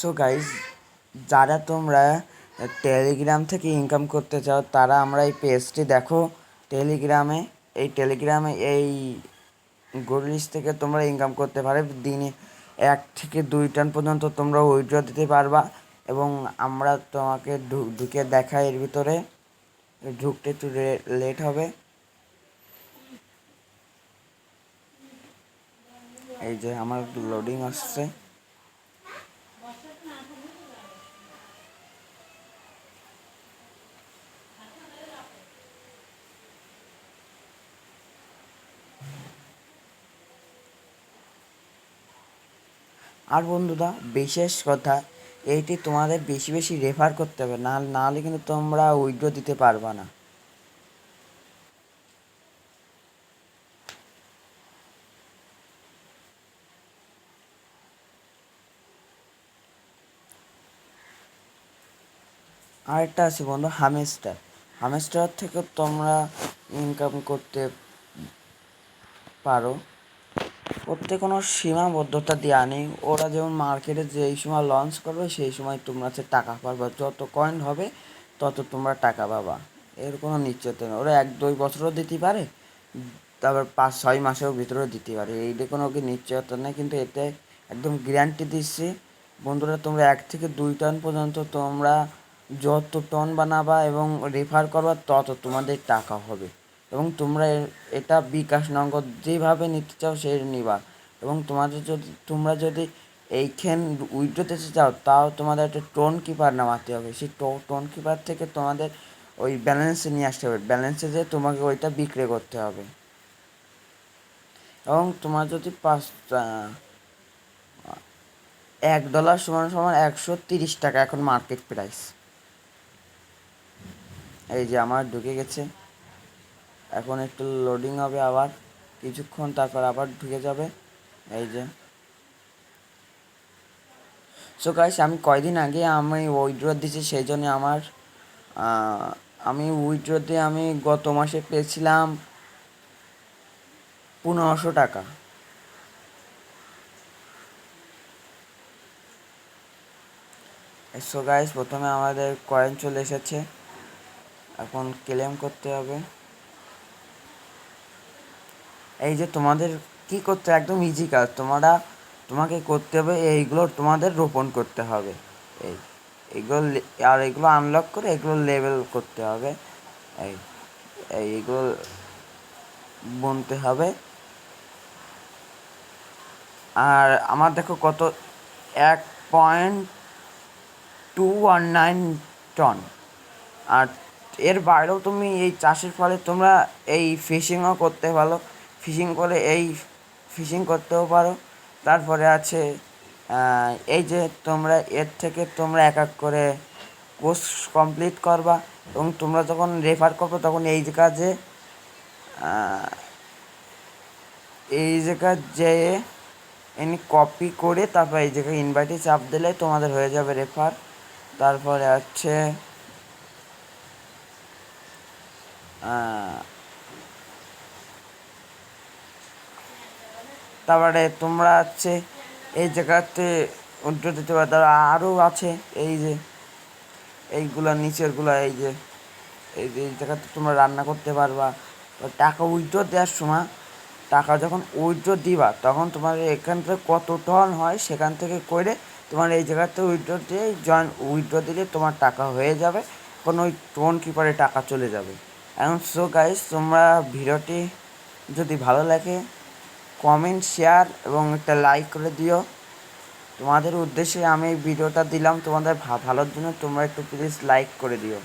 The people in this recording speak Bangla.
সো গাইজ, যারা তোমরা টেলিগ্রাম থেকে ইনকাম করতে চাও তারা আমরা এই পেজটি দেখো। টেলিগ্রামে এই গুড থেকে তোমরা ইনকাম করতে পারো। দিনে 1 থেকে 2 টান পর্যন্ত তোমরা উইথড্র দিতে পারবা এবং আমরা তোমাকে ঢুকে দেখাই। এর ভিতরে ঢুকতে একটু লেট হবে। এই যে আমার লোডিং আসছে। আর বন্ধুরা, বিশেষ কথা, এইটি তোমাদের বেশি বেশি রেফার করতে হবে, নাহলে কিন্তু তোমরা উইথড্র দিতে পারবা না। আরেকটা আছে বন্ধু, হামেস্টার থেকে তোমরা ইনকাম করতে পারো। ওতে কোনো সীমাবদ্ধতা দেওয়া নেই। ওরা যেমন মার্কেটে যেই সময় লঞ্চ করবে সেই সময় তোমরা টাকা পাবা। যত কয়েন হবে তত তোমরা টাকা পাবা। এর কোনো নিশ্চয়তা নেই। ওরা 1-2 বছরও দিতে পারে, তারপর 5-6 মাসের ভিতরেও দিতে পারে। এইটা কোনো কি নিশ্চয়তা নেই, কিন্তু এতে একদম গ্যারান্টি দিচ্ছি বন্ধুরা। তোমরা 1 থেকে 2 টন পর্যন্ত তোমরা যত টন বানাবা এবং রেফার করবা তত তোমাদের টাকা হবে। এবং তোমরা এটা বিকাশ নগদ যেভাবে নিতে চাও সেই নিবা। এবং তোমরা যদি এইখান উইথড্র দিতে চাও তাও তোমাদের একটা টোন কিপার নামাতে হবে। সেই টোন কিপার থেকে তোমাদের ওই ব্যালেন্সে নিয়ে আসতে হবে। ব্যালেন্সে যেয়ে তোমাকে ওইটা বিক্রি করতে হবে। এবং তোমার যদি $1 সমান 130 টাকা এখন মার্কেট প্রাইস। এই যে আমার ঢুকে গেছে, এখন একটু লোডিং হবে আবার কিছুক্ষণ, তারপর আবার ঢুকে যাবে। এই যে সো গাইস, আমি কয়দিন আগে আমি উইথড্র দিয়েছি, সেই জন্য আমি উইথড্র দিয়ে আমি গত মাসে পেয়েছিলাম 1500 টাকা। সো গাইস, প্রথমে আমাদের কয়েন চলে এসেছে, এখন ক্লেম করতে হবে। এই যে তোমাদের কি করতে, একদম ইজি কাজ। তোমাকে করতে হবে এইগুলো তোমাদের রোপণ করতে হবে। এইগুলো আনলক করে এগুলো লেভেল করতে হবে। এইগুলো বুনতে হবে। আর আমার দেখো কত, 1.219 টন। আর এর বাইরেও তুমি এই চাষের ফলে তোমরা এই ফিশিংও করতে পারো। ফিশিং করতেও পারো। তারপরে আছে এই যে তোমরা এর থেকে তোমরা এক এক করে কোর্স কমপ্লিট করবা এবং তোমরা যখন রেফার করবে তখন এই জায়গা যেয়ে এনি কপি করে তারপর এই জায়গায় ইনভাইটে চাপ দিলে তোমাদের হয়ে যাবে রেফার। তারপরে আছে তারপরে তোমরা এই জায়গাতে উইথড্র দিতে পারো। তারপর আরও আছে এইগুলো নিচেরগুলো, এই জায়গাতে তোমরা রান্না করতে পারবা। টাকা উইথড্র দেওয়ার সময়, টাকা যখন উইথড্র দিবা তখন তোমার এখান থেকে কত টন হয় সেখান থেকে করে তোমার এই জায়গাতে উইথড্র দিলে তোমার টাকা হয়ে যাবে। কোনো ওই টোন কিপারে টাকা চলে যাবে। এখন সো গাইস, তোমরা ভিডিওটি যদি ভালো লাগে কমেন্ট, শেয়ার এবং একটা লাইক করে দিও। তোমাদের উদ্দেশ্যে আমি এই ভিডিওটা দিলাম, তোমাদের ভালোর জন্য। তোমরা একটু প্লিজ লাইক করে দিও।